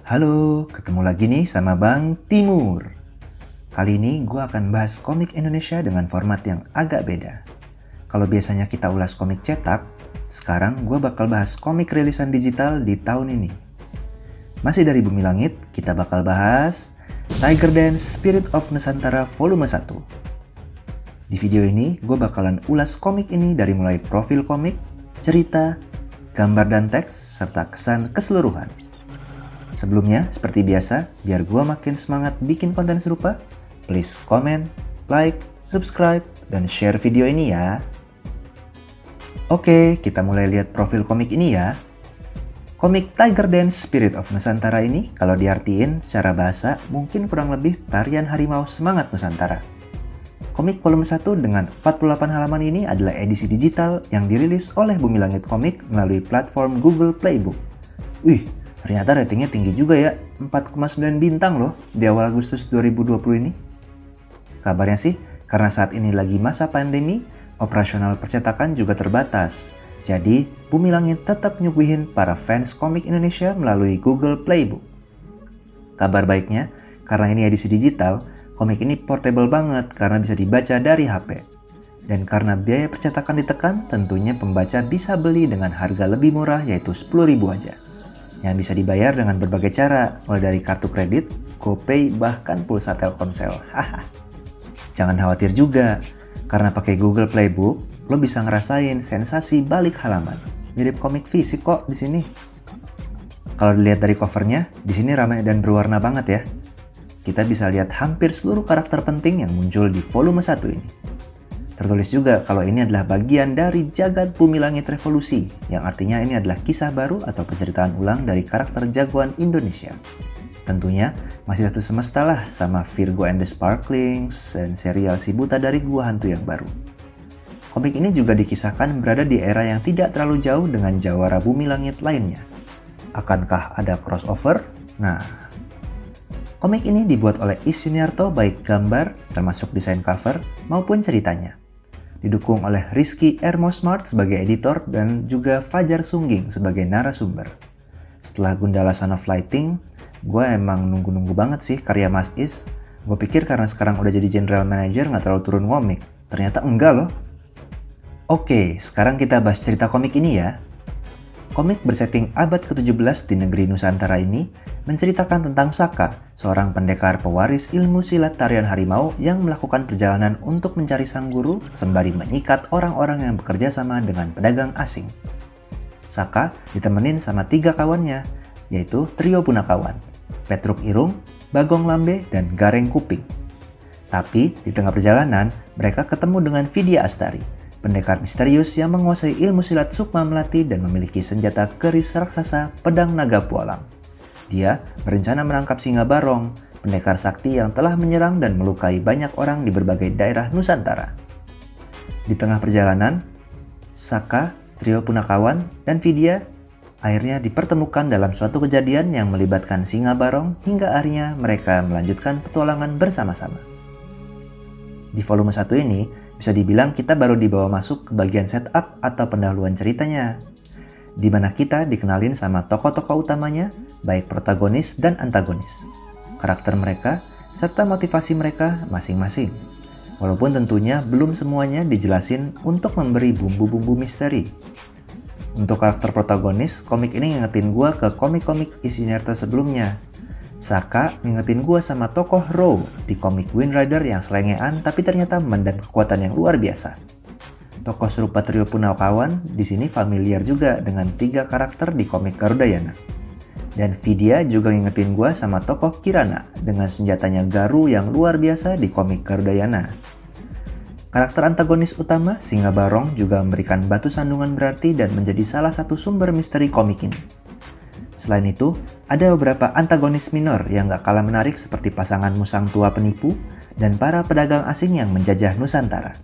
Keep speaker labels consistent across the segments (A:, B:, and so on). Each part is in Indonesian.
A: Halo, ketemu lagi nih sama Bang Timur. Kali ini gue akan bahas komik Indonesia dengan format yang agak beda. Kalau biasanya kita ulas komik cetak, sekarang gue bakal bahas komik rilisan digital di tahun ini. Masih dari Bumi Langit, kita bakal bahas Tiger Dance Spirit of Nusantara Volume 1. Di video ini, gue bakalan ulas komik ini dari mulai profil komik, cerita, gambar dan teks, serta kesan keseluruhan. Sebelumnya, seperti biasa, biar gua makin semangat bikin konten serupa, please comment, like, subscribe, dan share video ini ya. Oke, kita mulai lihat profil komik ini ya. Komik Tiger Dance Spirit of Nusantara ini, kalau diartiin secara bahasa, mungkin kurang lebih tarian harimau semangat Nusantara. Komik volume 1 dengan 48 halaman ini adalah edisi digital yang dirilis oleh Bumi Langit Komik melalui platform Google Playbook. Wih, ternyata ratingnya tinggi juga ya, 4,9 bintang loh di awal Agustus 2020 ini. Kabarnya sih, karena saat ini lagi masa pandemi, operasional percetakan juga terbatas. Jadi, Bumi Langit tetap nyuguhin para fans komik Indonesia melalui Google Playbook. Kabar baiknya, karena ini edisi digital, komik ini portable banget karena bisa dibaca dari HP. Dan karena biaya percetakan ditekan, tentunya pembaca bisa beli dengan harga lebih murah yaitu 10.000 aja. Yang bisa dibayar dengan berbagai cara, mulai dari kartu kredit, GoPay, bahkan pulsa Telkomsel. Jangan khawatir juga, karena pakai Google Playbook, lo bisa ngerasain sensasi balik halaman. Mirip komik fisik kok di sini. Kalau dilihat dari covernya, di sini ramai dan berwarna banget ya. Kita bisa lihat hampir seluruh karakter penting yang muncul di volume 1 ini. Tertulis juga kalau ini adalah bagian dari Jagat Bumi Langit Revolusi, yang artinya ini adalah kisah baru atau penceritaan ulang dari karakter jagoan Indonesia. Tentunya masih satu semesta lah sama Virgo and the Sparklings dan serial Si Buta dari Gua Hantu yang baru. Komik ini juga dikisahkan berada di era yang tidak terlalu jauh dengan jawara Bumi Langit lainnya. Akankah ada crossover? Nah, komik ini dibuat oleh Is Yuniarto baik gambar, termasuk desain cover, maupun ceritanya. Didukung oleh Rizky Ermosmart sebagai editor dan juga Fajar Sungging sebagai narasumber. Setelah Gundala Son of Lighting, gue emang nunggu-nunggu banget sih karya Mas Is. Gue pikir karena sekarang udah jadi general manager nggak terlalu turun komik. Ternyata enggak loh. Oke, sekarang kita bahas cerita komik ini ya. Komik bersetting abad ke-17 di negeri Nusantara ini menceritakan tentang Saka, seorang pendekar pewaris ilmu silat tarian harimau yang melakukan perjalanan untuk mencari sang guru sembari mengikat orang-orang yang bekerja sama dengan pedagang asing. Saka ditemenin sama 3 kawannya, yaitu trio Punakawan, Petruk Irung, Bagong Lambe, dan Gareng Kuping. Tapi di tengah perjalanan, mereka ketemu dengan Vidya Astari, pendekar misterius yang menguasai ilmu silat Sukma Melati dan memiliki senjata keris raksasa pedang naga pualam. Dia berencana menangkap Singa Barong, pendekar sakti yang telah menyerang dan melukai banyak orang di berbagai daerah Nusantara. Di tengah perjalanan, Saka, trio Punakawan, dan Vidya akhirnya dipertemukan dalam suatu kejadian yang melibatkan Singa Barong hingga akhirnya mereka melanjutkan petualangan bersama-sama. Di volume 1 ini, bisa dibilang kita baru dibawa masuk ke bagian setup atau pendahuluan ceritanya, di mana kita dikenalin sama tokoh-tokoh utamanya, baik protagonis dan antagonis, karakter mereka, serta motivasi mereka masing-masing. Walaupun tentunya belum semuanya dijelasin untuk memberi bumbu-bumbu misteri. Untuk karakter protagonis, komik ini ngingetin gua ke komik-komik Is Yuniarto sebelumnya. Saka ngingetin gua sama tokoh Row di komik Wind Rider yang selengean tapi ternyata mendam kekuatan yang luar biasa. Tokoh serupa trio Punakawan di sini familiar juga dengan 3 karakter di komik Garudayana. Dan Vidya juga ngingetin gua sama tokoh Kirana dengan senjatanya Garu yang luar biasa di komik Garudayana. Karakter antagonis utama, Singa Barong, juga memberikan batu sandungan berarti dan menjadi salah satu sumber misteri komik ini. Selain itu, ada beberapa antagonis minor yang gak kalah menarik seperti pasangan musang tua penipu dan para pedagang asing yang menjajah Nusantara.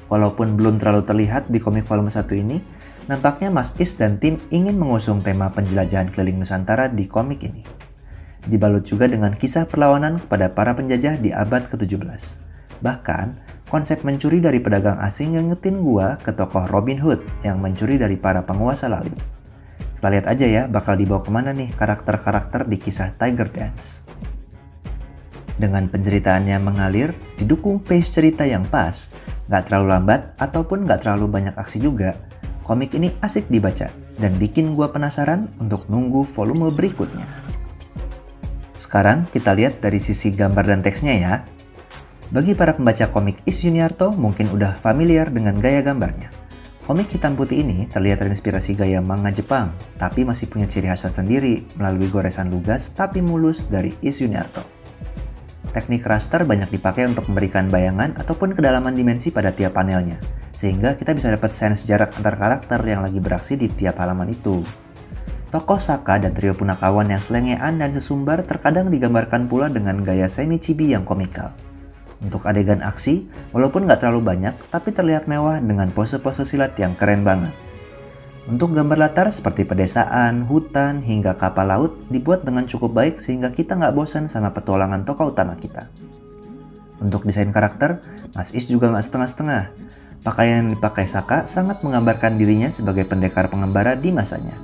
A: Walaupun belum terlalu terlihat di komik volume 1 ini, nampaknya Mas Is dan tim ingin mengusung tema penjelajahan keliling Nusantara di komik ini. Dibalut juga dengan kisah perlawanan kepada para penjajah di abad ke-17. Bahkan, konsep mencuri dari pedagang asing yang ngetin gua ke tokoh Robin Hood yang mencuri dari para penguasa lalim. Kita lihat aja ya bakal dibawa kemana nih karakter-karakter di kisah Tiger Dance. Dengan penceritaannya mengalir, didukung pace cerita yang pas, nggak terlalu lambat ataupun nggak terlalu banyak aksi juga, komik ini asik dibaca dan bikin gua penasaran untuk nunggu volume berikutnya. Sekarang kita lihat dari sisi gambar dan teksnya ya. Bagi para pembaca komik Is Yuniarto mungkin udah familiar dengan gaya gambarnya. Komik hitam putih ini terlihat terinspirasi gaya manga Jepang, tapi masih punya ciri khas sendiri melalui goresan lugas tapi mulus dari Is Yuniarto. Teknik raster banyak dipakai untuk memberikan bayangan ataupun kedalaman dimensi pada tiap panelnya, sehingga kita bisa dapat sense jarak antar karakter yang lagi beraksi di tiap halaman itu. Tokoh Saka dan trio punakawan yang selengean dan sesumbar terkadang digambarkan pula dengan gaya semi-chibi yang komikal. Untuk adegan aksi, walaupun nggak terlalu banyak, tapi terlihat mewah dengan pose-pose silat yang keren banget. Untuk gambar latar seperti pedesaan, hutan, hingga kapal laut dibuat dengan cukup baik sehingga kita nggak bosan sama petualangan tokoh utama kita. Untuk desain karakter, Mas Is juga nggak setengah-setengah. Pakaian yang dipakai Saka sangat menggambarkan dirinya sebagai pendekar pengembara di masanya.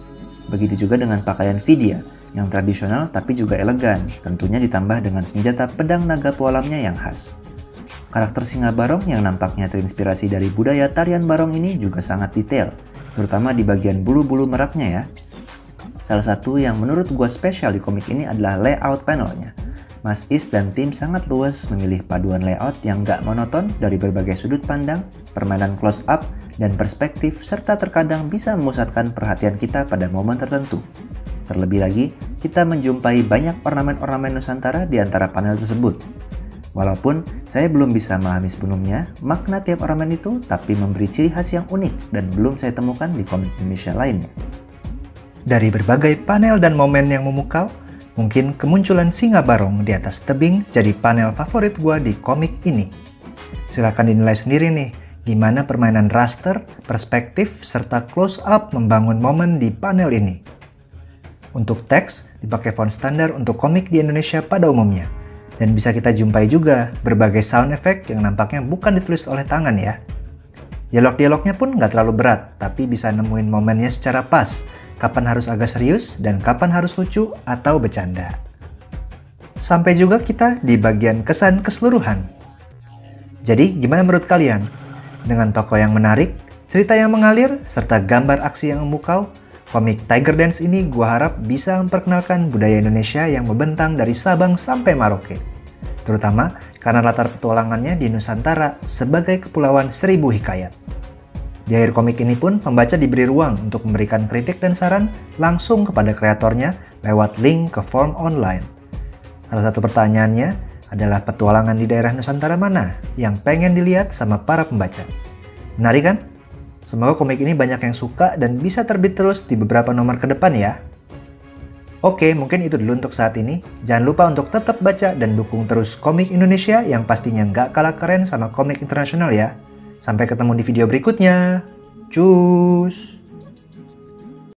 A: Begitu juga dengan pakaian Vidya, yang tradisional tapi juga elegan, tentunya ditambah dengan senjata pedang naga pualamnya yang khas. Karakter Singa Barong yang nampaknya terinspirasi dari budaya tarian barong ini juga sangat detail, terutama di bagian bulu-bulu meraknya ya. Salah satu yang menurut gua spesial di komik ini adalah layout panelnya. Mas Is dan tim sangat luas memilih paduan layout yang gak monoton dari berbagai sudut pandang, permainan close up, dan perspektif, serta terkadang bisa memusatkan perhatian kita pada momen tertentu. Terlebih lagi, kita menjumpai banyak ornamen-ornamen Nusantara di antara panel tersebut. Walaupun saya belum bisa memahami sepenuhnya makna tiap ornamen itu, tapi memberi ciri khas yang unik dan belum saya temukan di komik Indonesia lainnya. Dari berbagai panel dan momen yang memukau, mungkin kemunculan Singa Barong di atas tebing jadi panel favorit gua di komik ini. Silahkan dinilai sendiri nih, gimana permainan raster, perspektif, serta close up membangun momen di panel ini. Untuk teks, dipakai font standar untuk komik di Indonesia pada umumnya. Dan bisa kita jumpai juga berbagai sound effect yang nampaknya bukan ditulis oleh tangan ya. Dialog-dialognya pun nggak terlalu berat, tapi bisa nemuin momennya secara pas, kapan harus agak serius dan kapan harus lucu atau bercanda. Sampai juga kita di bagian kesan keseluruhan. Jadi gimana menurut kalian? Dengan tokoh yang menarik, cerita yang mengalir, serta gambar aksi yang memukau, komik Tiger Dance ini gua harap bisa memperkenalkan budaya Indonesia yang membentang dari Sabang sampai Merauke. Terutama karena latar petualangannya di Nusantara sebagai kepulauan seribu hikayat. Di akhir komik ini pun pembaca diberi ruang untuk memberikan kritik dan saran langsung kepada kreatornya lewat link ke form online. Salah satu pertanyaannya adalah petualangan di daerah Nusantara mana yang pengen dilihat sama para pembaca. Menarik kan? Semoga komik ini banyak yang suka dan bisa terbit terus di beberapa nomor ke depan ya. Oke, mungkin itu dulu untuk saat ini. Jangan lupa untuk tetap baca dan dukung terus komik Indonesia yang pastinya nggak kalah keren sama komik internasional ya. Sampai ketemu di video berikutnya. Cus!